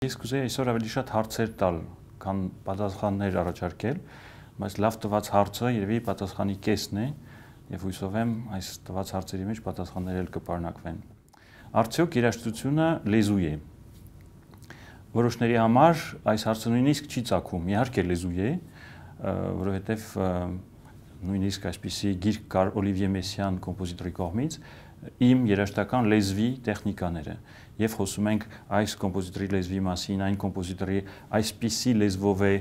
Ես կուզեի այսօր ավելի շատ հարցեր տալ, քան պատասխաններ առաջարկել, բայց լավ տված հարցը երևի պատասխանի կեսն է, եւ հույսով եմ այս տված հարցերի մեջ պատասխաններ էլ կպարունակվեն։ Արդյոք երաժշտությունը լեզու է։ Որոշների համար այս հարցը նույնիսկ չի ծագում, իհարկե լեզու է, որովհետեւ նույնիսկ այսպիսի գիրք կար Օլիվիե Մեսսիան կոմպոզիտորի կողմից իմ երաժշտական լեզվի տեխնիկաները եւ խոսում ենք այս կոմպոզիտորի լեզվի մասին, այն կոմպոզիտորի այսպիսի լեզվով է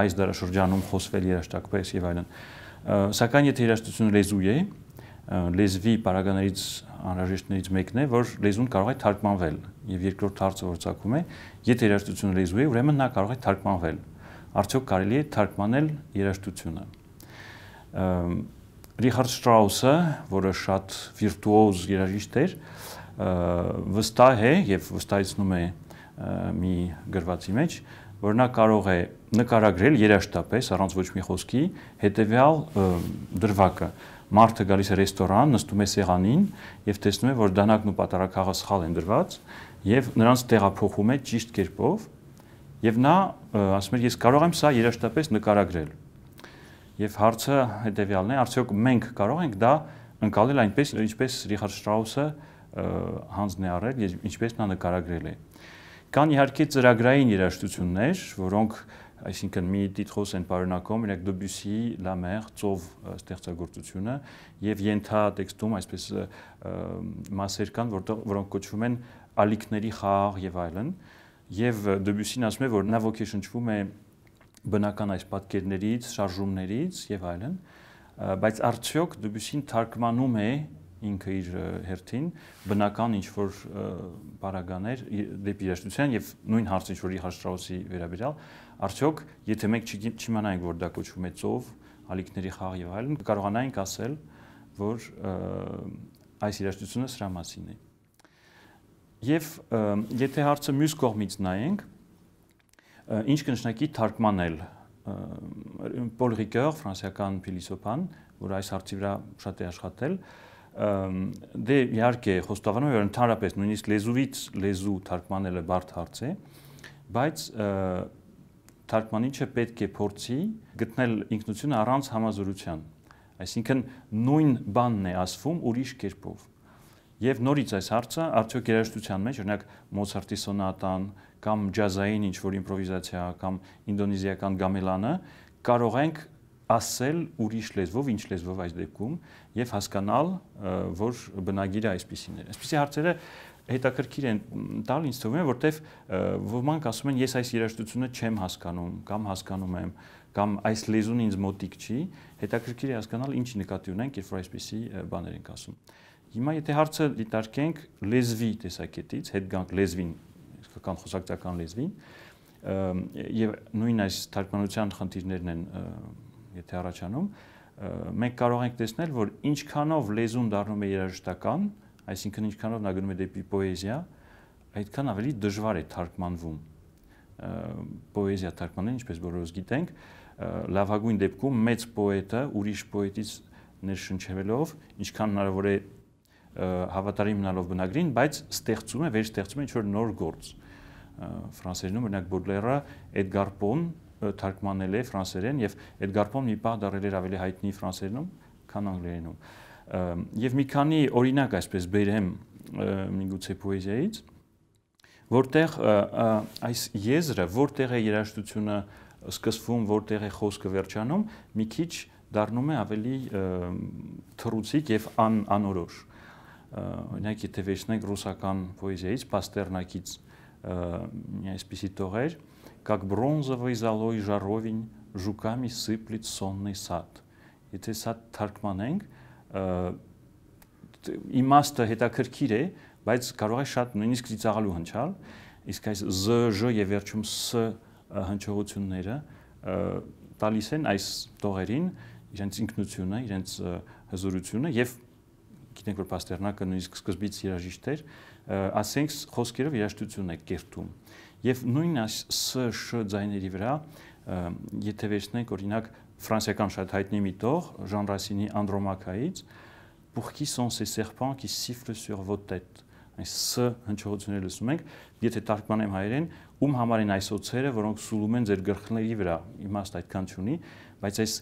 այս դարաշրջանում խոսվել երաժշտակպես եւ այլն։ Սակայն եթե երաժշտությունը լեզու է, լեզվի պարագաներից անհրաժեշտներից մեկն է, որ լեզուն կարող է թարգմանվել եւ երկրորդ հարցը որ ծագում է, եթե երաժշտությունը լեզու է, ուրեմն նա կարող է թարգմանվել։ Արդյոք կարելի է թարգմանել երաժշտությունը։ Ռիխարդ Շտրաուսը, որը շատ վիրտուոզ երաժիշտ էր, վստահ է եւ վստահեցնում է մի գրվածի մեջ, որ նա կարող է նկարագրել երաժշտապես առանց ոչ մի խոսքի հետեւյալ դրվագը։ Մարդը գալիս է ռեստորան, նստում է սեղանին եւ տեսնում է, որ դանակն ու պատարագաղը սխալ են դրված եւ նրանց տեղափոխում է ճիշտ կերպով եւ նա ասում է ես կարող եմ սա երաժշտապես նկարագրել։ Եվ հարցը հետևյալն է, արդյոք մենք կարող ենք դա ընկալել այնպես, ինչպես Ռիխարդ Շտրաուսը հանձն է առել, ինչպես նա նկարագրել է։ Կան իհարկե ծրագրային երաժշտություններ, որոնք, այսինքն մի տիտղոս են պարունակում, օրինակ Դեբյուսի La Mer, ծով ստեղծագործությունը, եւ ենթատեքստում այսպես մասեր կան, որոնք կոչվում են ալիքների խաղ եւ այլն, եւ Դեբյուսին ասում է, որ նա ոգեշնչվում է բնական այս պատկերներից, շարժումներից եւ այլն, բայց արդյոք Դեբյուսին թարգմանում է ինքը իր հերթին բնական ինչ-որ պարագաներ դեպի երաժշտության եւ նույն հարցը ինչ-որ Ռիխարդ Շտրաուսի վերաբերյալ, արդյոք եթե մենք չիմանայինք, որ դա կոչվում է ծով, ալիքների խաղ եւ այլն, կարողանայինք ասել, որ այս երաժշտությունը սրա մասին է։ Եվ եթե հարցը մյուս կողմից նայենք, ինչ կնշանակի թարգմանել Պոլ Ռիկեր, ֆրանսիական փիլիսոփան, որ այս հարցի վրա շատ է աշխատել, դե իհարկե խոստովանում է, որ ընդհանրապես նույնիսկ լեզուից լեզու թարգմանելը բարդ հարց է, բայց թարգմանիչը պետք է փորձի գտնել ինքնությունը առանց համազորության, այսինքն նույն բանն է ասվում ուրիշ կերպով։ Եվ նորից այս հարցը արդյոք երաժշտության մեջ, օրինակ Մոցարտի սոնատան կամ ջազային ինչ-որ իմպրովիզացիա կամ ինդոնեզիական գամելանը կարող ենք ասել ուրիշ լեզվով, ինչ լեզվով այս դեպքում եւ հասկանալ, որ բնագիրը այսպիսին է։ Այսպիսի հարցերը հետաքրքիր են տալ ինձ թվում է, որտեվ ոմանք ասում են ես այս երաժշտությունը չեմ հասկանում կամ հասկանում եմ կամ այս լեզուն ինձ մոտիկ չի, հետաքրքիր է հասկանալ ինչ նկատի ունենք, երբ որ այսպիսի բաներ ենք ասում։ Հիմա եթե հարցը դիտարկենք լեզվի տեսակետից, հետ գանք լեզվին, իսկական խոսակցական լեզվին, եւ նույն այս թարգմանության խնդիրներն են, եթե առաջանում, մենք կարող ենք տեսնել, որ ինչքանով լեզուն դառնում է երաժշտական, այսինքն ինչքանով նա գնում է դեպի պոեզիա, այդքան ավելի դժվար է թարգմանվում։ Պոեզիա թարգմանել, ինչպես բոլորս գիտենք, լավագույն դեպքում մեծ պոետը ուրիշ պոետից ներշնչվելով, ինչքան հնարավոր է հավատարիմ մնալով բնագրին, բայց ստեղծում է, վերստեղծում է ինչ-որ նոր գործ։ Ֆրանսերենում, օրինակ Բոդլերը Էդգար Պոն թարգմանել է ֆրանսերեն եւ Էդգար Պոն մի պահ դարել էր ավելի հայտնի ֆրանսերենում, քան անգլերենում։ Եվ մի քանի օրինակ այսպես բերեմ միգուցե պոեզիայից, որտեղ այս եզրը, որտեղ է երաժշտությունը սկսվում, որտեղ է խոսքը վերջանում, մի քիչ դառնում է ավելի թռուցիկ եւ անորոշ։ Օրինակ եթե վերցնենք ռուսական պոեզիայից, Պաստերնակից մի այսպիսի տողեր, как бронзовый золой жаровень жуками сыплет сонный сад։ Եթե սա թարգմանենք, իմաստը հետաքրքիր է, բայց կարող է շատ նույնիսկ ծիծաղալու հնչալ, իսկ այս զ, եւ վերջում ս հնչողությունները տալիս են այս տողերին իրենց ինքնությունը, իրենց հզորությունը եւ գիտենք որ Պաստերնակը նույնիսկ սկզբից երաժիշտ էր, ասենք խոսքերով երաժշտություն է կերտում։ Եվ նույն այս ս, շ ձայների վրա, եթե վերցնենք օրինակ ֆրանսիական շատ հայտնի մի տող, Ժան Ռասինի Անդրոմակայից, Pour qui sont ces serpents qui sifflent sur vos têtes, այս ս հնչողությունները լսում ենք, եթե թարգմանեմ հայերեն, ում համար են այս օծերը, որոնք սուլում են ձեր գլխների վրա, իմաստ այդքան չունի, բայց այս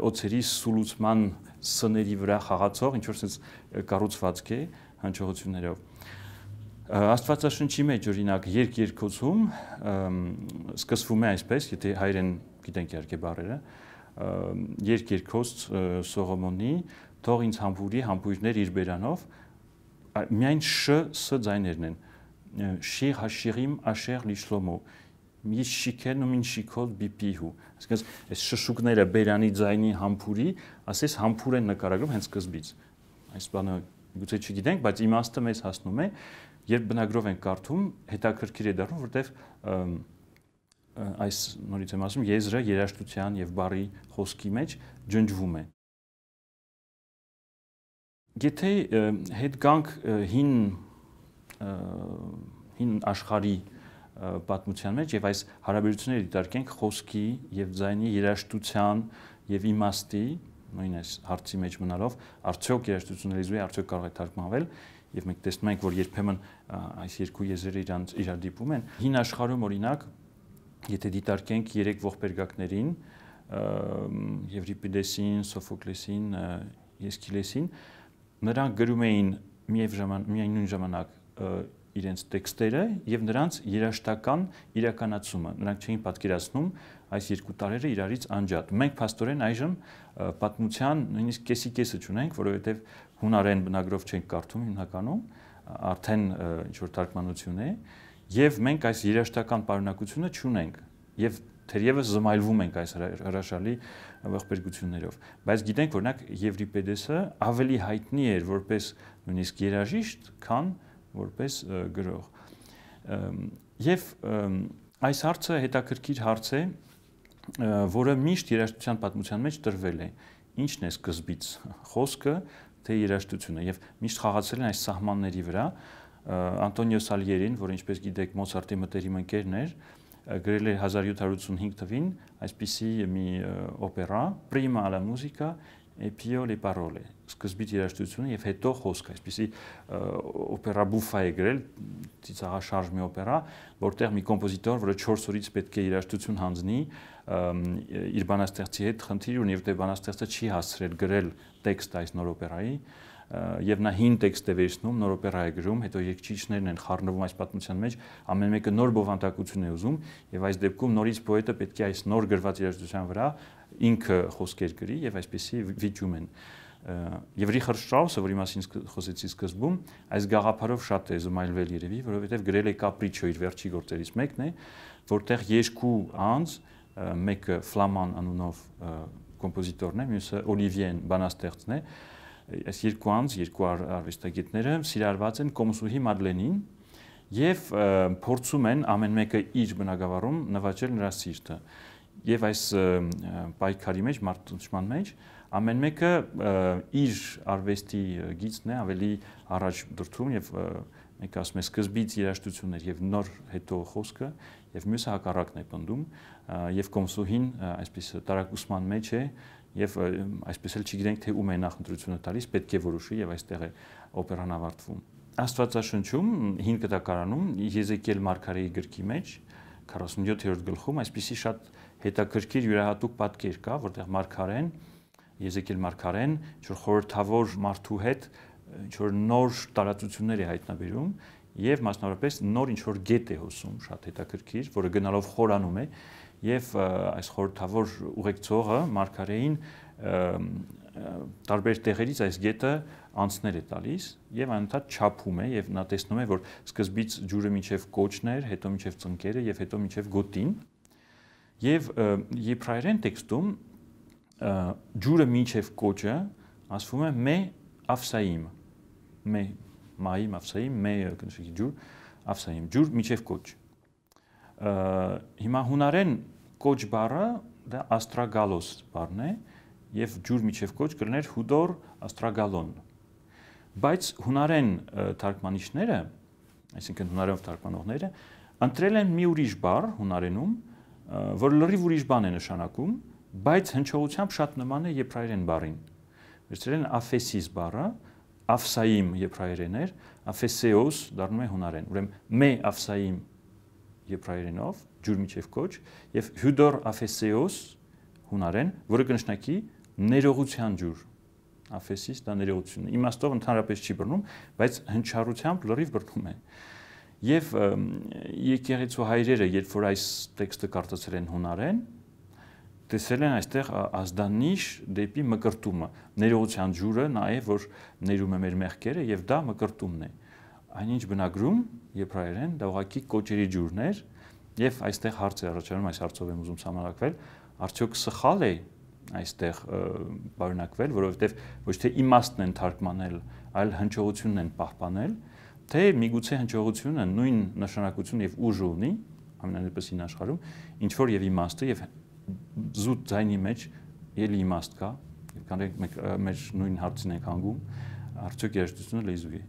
օծերի սուլուցման սների վրա խաղացող ինչ որ sense կառուցվածք է հնչողություններով։ Աստվածաշնչի մեջ օրինակ երկերկոցում սկսվում է այսպես, եթե հայերեն գիտենք իհարկե բառերը, երկերկոց Սողոմոնի թող ինձ համբուրի համբույրներ իր բերանով, միայն շ ս ձայներն են, շիղ հաշիղիմ աշեղ լիշլոմո, մի շիքեն ու մին շիքոլ բիպիհու, այսինքն այս շշուկները բերանի ձայնի համբուրի, ասես համբուր են նկարագրում հենց սկզբից, այս բանը գուցե չգիտենք, բայց իմաստը մեզ հասնում է, երբ բնագրով ենք կարդում, հետաքրքիր է դառնում, որտեվ այս նորից եմ ասում, եզրը երաժշտության եւ բառի խոսքի մեջ ջնջվում է։ Եթե հետ գանք հին աշխարհի պատմության մեջ եւ այս հարաբերությունները դիտարկենք խոսքի եւ ձայնի երաժշտության եւ իմաստի, նույն այս հարցի մեջ մնալով, արդյոք երաժշտությունը լեզու է, արդյոք կարող է թարգմանվել եւ մենք տեսնում ենք, որ երբեմն այս երկու եզրերը իրար դիպում են։ Հին աշխարհում օրինակ եթե դիտարկենք երեք ողբերգակներին, Եվրիպիդեսին, Սոֆոկլեսին, Եսքիլեսին, նրանք գրում էին միայն ժամանակ իրենց տեքստերը եւ նրանց երաժշտական իրականացումը։ Նրանք չէին պատկերացնում այս երկու տարրերը իրարից անջատ։ Մենք փաստորեն այժմ պատմության նույնիսկ կեսի չունենք, որովհետեւ հունարեն բնագրով չենք կարդում հիմնականում, արդեն ինչ որ թարգմանություն է, եւ մենք այս երաժշտական պարունակությունը չունենք եւ թերևս զմայլվում ենք այս հրաշալի ողբերգություններով, բայց գիտենք, որ օրինակ Եվրիպեդեսը ավելի հայտնի էր որպես նույնիսկ երաժիշտ, քան որպես գրող։ Եվ այս հարցը հետաքրքիր հարց է, որը միշտ երաժշտության պատմության մեջ տրվել է։ Ինչն է սկզբից խոսքը, թե երաժշտությունը, եւ միշտ խաղացել են այս սահմանների վրա։ Անտոնիո Սալիերին, որը ինչպես գիտեք Մոցարտի մտերիմ ընկերն էր, գրել է 1785 թվականին այսպիսի մի օպերա Prima alla musica e poi le parole, սկզբից երաժշտությունը եւ հետո խոսքը, այսպիսի օպերա բուֆա է գրել, ծիծաղաշարժ մի օպերա, որտեղ մի կոմպոզիտոր, որը 4 օրից պետք է երաժշտություն հանձնի, իր բանաստեղծի հետ խնդիր ունի, որտեղ բանաստեղծը չի հասցրել գրել տեքստ այս նոր օպերայի, եւ նա հին տեքստ է վերցնում, նոր օպերա է գրում, հետո երգիչներն են խառնվում այս պատմության մեջ, ամեն մեկը նոր բովանդակություն է ուզում, եւ այս դեպքում նորից պոետը պետք է այս նոր գրված երաժշտության վրա ինքը խոսքեր գրի եւ այսպեսի վիճում են։ Եվ Ռիխարդ Շտրաուսը, որի մասին խոսեցի սկզբում, այս գաղափարով շատ է զմայլվել երևի, որովհետեւ գրել է Կապրիչո իր վերջի գործերից մեկն է, որտեղ երկու անձ, մեկը Ֆլաման անունով կոմպոզիտորն է, մյուսը Օլիվիեն բանաստեղծն է, այս երկու անձ, երկու արվեստագետները սիրարված են Կոմսուհի Մադլենին եւ փորձում են ամեն մեկը իր բնագավառում նվաճել նրա սիրտը։ Եվ այս պայքարի մեջ, մարտնչման մեջ ամեն մեկը իր արվեստի գիծն է ավելի առաջ դրդում եւ մեկը ասում է սկզբից երաժշտություններ եւ նոր հետո խոսքը եւ մյուսը հակառակն է պնդում եւ Կոմսուհին այսպես տարակուսման մեջ է եւ այսպես էլ չգիտենք թե ում է նախընտրությունը տալիս, պետք է որոշի եւ այստեղ է օպերան ավարտվում։ Աստվածաշնչում հին կտակարանում Եզեկիել մարգարեի գրքի մեջ 47-րդ գլխում այսպիսի շատ հետաքրքիր յուրահատուկ պատկեր կա, որտեղ մարգարեն Եզեկիել մարգարեն ինչ-որ խորհրդավոր մարդու հետ ինչ-որ նոր տարածություններ է հայտնաբերում եւ մասնավորապես նոր ինչ-որ գետ է հոսում, շատ հետաքրքիր, որը գնալով խորանում է եւ այս խորհրդավոր ուղեկցողը մարգարեին տարբեր տեղերից այս գետը անցներ է տալիս եւ անընդհատ չափում է եւ նա տեսնում է, որ սկզբից ջուրը մինչեւ կոճն էր, հետո մինչեւ ծնկերը եւ հետո մինչեւ գոտին եւ եբրայերեն տեքստում ջուրը մինչև կոճը ասվում է մե ավսայիմ, մե մայիմ ավսայիմ, մե կնշի ջուր, ավսայիմ, ջուր մինչև կոճ։ Հիմա հունարեն կոճ բառը դա աստրագալոս բառն է եւ ջուր մինչև կոճ կլներ հուդոր աստրագալոն։ Բայց հունարեն թարգմանիչները, այսինքն հունարենով թարգմանողները, ընտրել են մի ուրիշ բառ հունարենում, որ լրիվ ուրիշ բան է նշանակում, բայց հնչողությամբ շատ նման է եբրայերեն բառին։ Վերցրել են աֆեսիս բառը, Ավսայիմ եբրայերեն էր, Աֆեսեոս դառնում է հունարեն։ Ուրեմն մե ավսայիմ եբրայերենով ջուր միջև կոչ եւ հյուդոր Աֆեսեոս հունարեն, որը կնշանակի ներողության ջուր։ Աֆեսիս դա ներողությունն է։ Իմաստով ընդհանրապես չի բռնում, բայց հնչառությամբ լրիվ բռնում է։ Եվ եկեղեցու հայրերը, երբ որ այս տեքստը կարդացել են հունարեն, տեսել են այստեղ ազդանիշ դեպի մկրտումը, ներողության ջուրը նաև որ ներում է մեր մեղքերը եւ դա մկրտումն է։ Այնինչ բնագրում եբրայերեն դա ուղղակի կոչերի ջուրն էր եւ այստեղ հարց է առաջանում, այս հարցով եմ ուզում համարակվել, արդյոք սխալ է այստեղ բարունակվել, որովհետեւ ոչ թե իմաստն են թարգմանել, այլ հնչողությունն են պահպանել, թե միգուցե հնչողությունը նույն նշանակություն եւ ուժ ունի, ամենայնպես ին աշխարհում, ինչ որ եւ իմաստը եւ զուտ ձայնի մեջ ելի իմաստ կա, եւ կանենք մեր նույն հարցին ենք հանգում, արդյոք երաժշտությունը լեզու է։